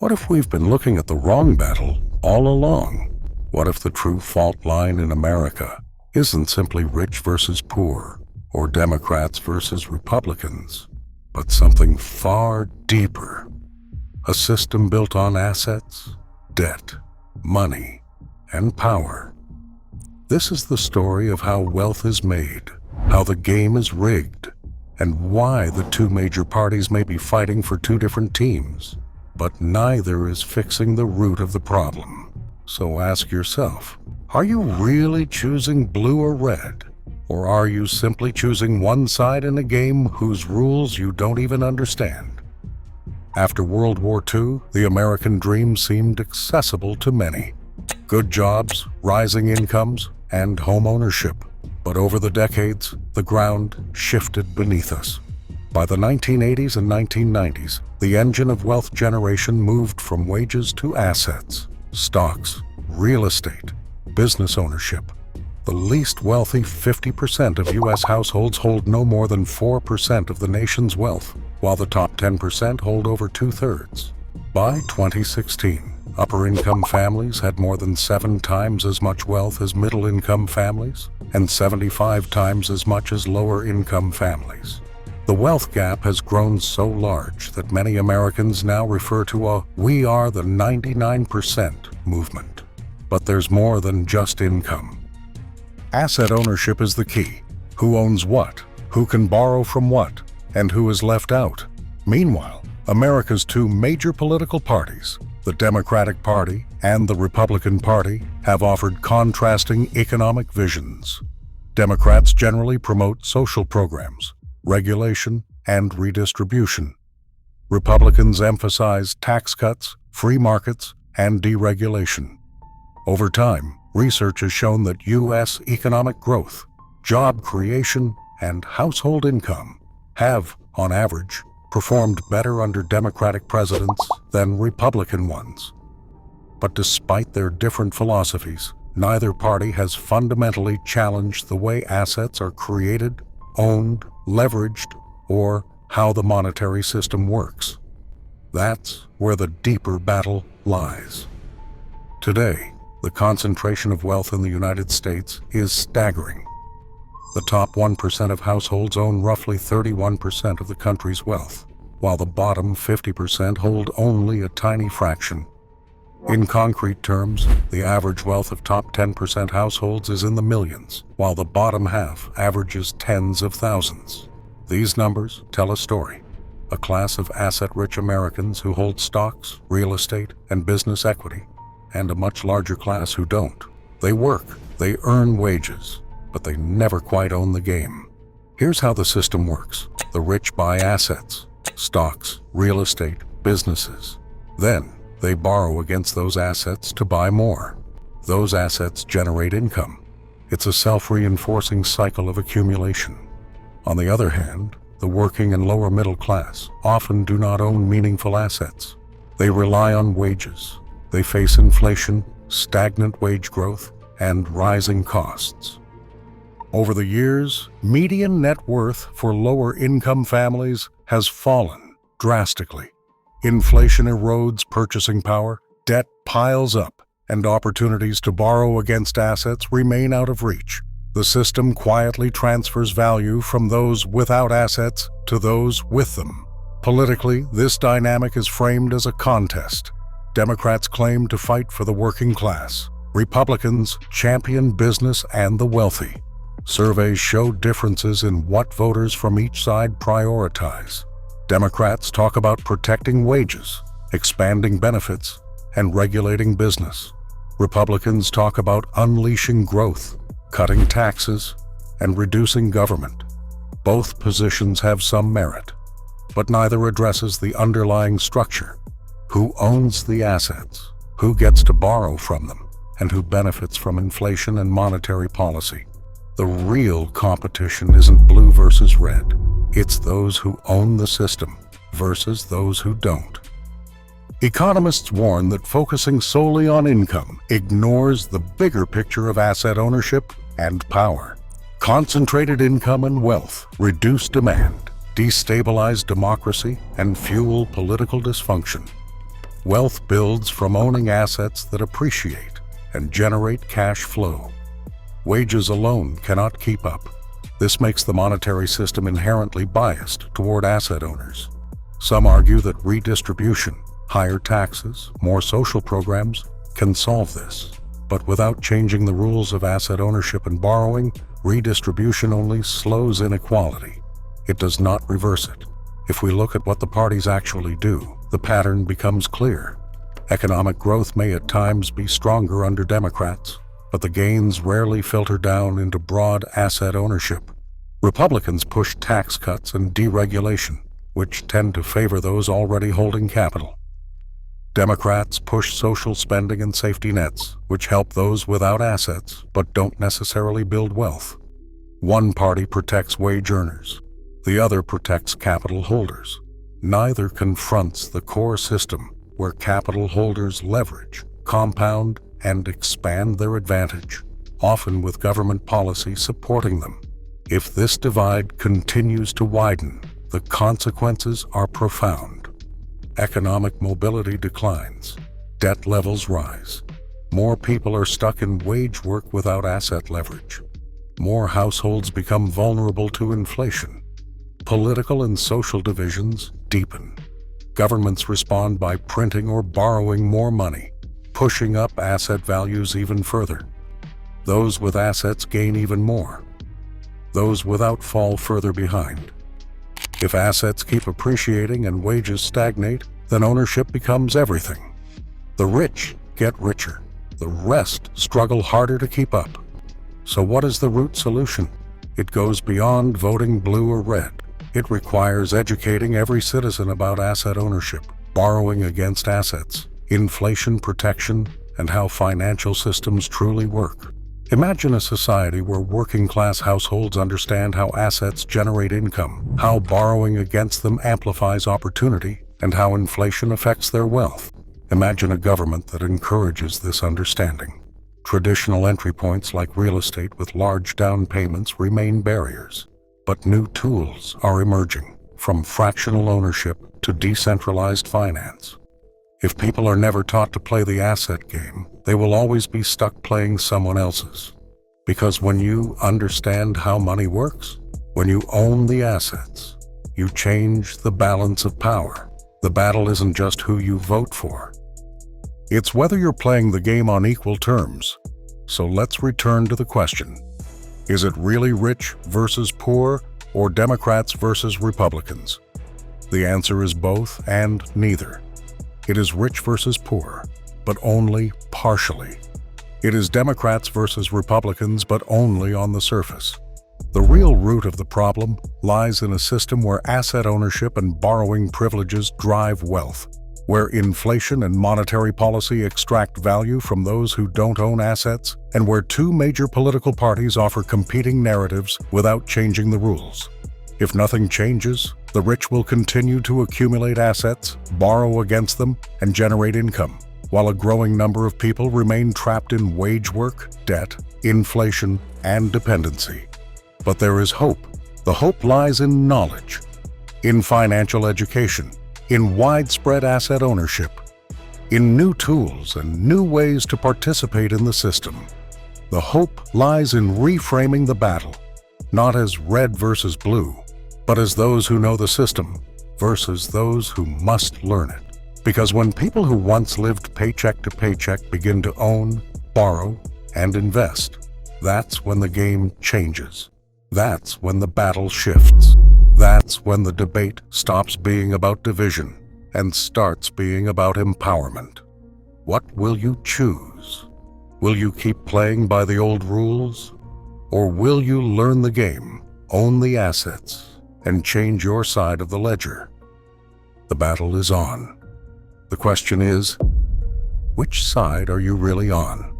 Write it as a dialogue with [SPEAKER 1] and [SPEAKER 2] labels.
[SPEAKER 1] What if we've been looking at the wrong battle all along? What if the true fault line in America isn't simply rich versus poor, or Democrats versus Republicans, but something far deeper? A system built on assets, debt, money, and power. This is the story of how wealth is made, how the game is rigged, and why the two major parties may be fighting for two different teams, but neither is fixing the root of the problem. So ask yourself, are you really choosing blue or red? Or are you simply choosing one side in a game whose rules you don't even understand? After World War II, the American dream seemed accessible to many. Good jobs, rising incomes, and home ownership. But over the decades, the ground shifted beneath us. By the 1980s and 1990s, the engine of wealth generation moved from wages to assets, stocks, real estate, business ownership. The least wealthy 50% of U.S. households hold no more than 4% of the nation's wealth, while the top 10% hold over 2/3. By 2016, upper-income families had more than 7 times as much wealth as middle-income families, and 75 times as much as lower-income families. The wealth gap has grown so large that many Americans now refer to a "we are the 99% movement." But there's more than just income. Asset ownership is the key. Who owns what? Who can borrow from what? And who is left out? Meanwhile, America's two major political parties, the Democratic Party and the Republican Party, have offered contrasting economic visions. Democrats generally promote social programs, regulation, and redistribution. Republicans emphasize tax cuts, free markets, and deregulation. Over time, research has shown that U.S. economic growth, job creation, and household income have, on average, performed better under Democratic presidents than Republican ones. But despite their different philosophies, neither party has fundamentally challenged the way assets are created, owned, leveraged, or how the monetary system works. That's where the deeper battle lies. Today, the concentration of wealth in the United States is staggering. The top 1% of households own roughly 31% of the country's wealth, while the bottom 50% hold only a tiny fraction. In concrete terms, the average wealth of top 10% households is in the millions, while the bottom half averages tens of thousands. These numbers tell a story: a class of asset-rich Americans who hold stocks, real estate, and business equity, and a much larger class who don't. They work, they earn wages, but they never quite own the game. Here's how the system works. The rich buy assets, stocks, real estate, businesses. Then, they borrow against those assets to buy more. Those assets generate income. It's a self-reinforcing cycle of accumulation. On the other hand, the working and lower middle class often do not own meaningful assets. They rely on wages. They face inflation, stagnant wage growth, and rising costs. Over the years, median net worth for lower-income families has fallen drastically. Inflation erodes purchasing power, debt piles up, and opportunities to borrow against assets remain out of reach. The system quietly transfers value from those without assets to those with them. Politically, this dynamic is framed as a contest. Democrats claim to fight for the working class. Republicans champion business and the wealthy. Surveys show differences in what voters from each side prioritize. Democrats talk about protecting wages, expanding benefits, and regulating business. Republicans talk about unleashing growth, cutting taxes, and reducing government. Both positions have some merit, but neither addresses the underlying structure. Who owns the assets? Who gets to borrow from them? And who benefits from inflation and monetary policy? The real competition isn't blue versus red. It's those who own the system versus those who don't. Economists warn that focusing solely on income ignores the bigger picture of asset ownership and power. Concentrated income and wealth reduce demand, destabilize democracy, and fuel political dysfunction. Wealth builds from owning assets that appreciate and generate cash flow. Wages alone cannot keep up. This makes the monetary system inherently biased toward asset owners. Some argue that redistribution, higher taxes, more social programs can solve this. But without changing the rules of asset ownership and borrowing, redistribution only slows inequality. It does not reverse it. If we look at what the parties actually do, the pattern becomes clear. Economic growth may at times be stronger under Democrats, but the gains rarely filter down into broad asset ownership. Republicans push tax cuts and deregulation, which tend to favor those already holding capital. Democrats push social spending and safety nets, which help those without assets but don't necessarily build wealth. One party protects wage earners. The other protects capital holders. Neither confronts the core system where capital holders leverage, compound, and expand their advantage, often with government policy supporting them. If this divide continues to widen, the consequences are profound. Economic mobility declines. Debt levels rise. More people are stuck in wage work without asset leverage. More households become vulnerable to inflation. Political and social divisions deepen. Governments respond by printing or borrowing more money, pushing up asset values even further. Those with assets gain even more. Those without fall further behind. If assets keep appreciating and wages stagnate, then ownership becomes everything. The rich get richer. The rest struggle harder to keep up. So what is the root solution? It goes beyond voting blue or red. It requires educating every citizen about asset ownership, borrowing against assets, inflation protection, and how financial systems truly work. Imagine a society where working-class households understand how assets generate income, how borrowing against them amplifies opportunity, and how inflation affects their wealth. Imagine a government that encourages this understanding. Traditional entry points like real estate with large down payments remain barriers. But new tools are emerging, from fractional ownership to decentralized finance. If people are never taught to play the asset game, they will always be stuck playing someone else's. Because when you understand how money works, when you own the assets, you change the balance of power. The battle isn't just who you vote for. It's whether you're playing the game on equal terms. So let's return to the question. Is it really rich versus poor, or Democrats versus Republicans? The answer is both and neither. It is rich versus poor, but only partially. It is Democrats versus Republicans, but only on the surface. The real root of the problem lies in a system where asset ownership and borrowing privileges drive wealth, where inflation and monetary policy extract value from those who don't own assets, and where two major political parties offer competing narratives without changing the rules. If nothing changes, the rich will continue to accumulate assets, borrow against them, and generate income, while a growing number of people remain trapped in wage work, debt, inflation, and dependency. But there is hope. The hope lies in knowledge, in financial education, in widespread asset ownership, in new tools and new ways to participate in the system. The hope lies in reframing the battle, not as red versus blue, but as those who know the system versus those who must learn it. Because when people who once lived paycheck to paycheck begin to own, borrow, and invest, that's when the game changes. That's when the battle shifts. That's when the debate stops being about division and starts being about empowerment. What will you choose? Will you keep playing by the old rules? Or will you learn the game, own the assets, and change your side of the ledger? The battle is on. The question is, which side are you really on?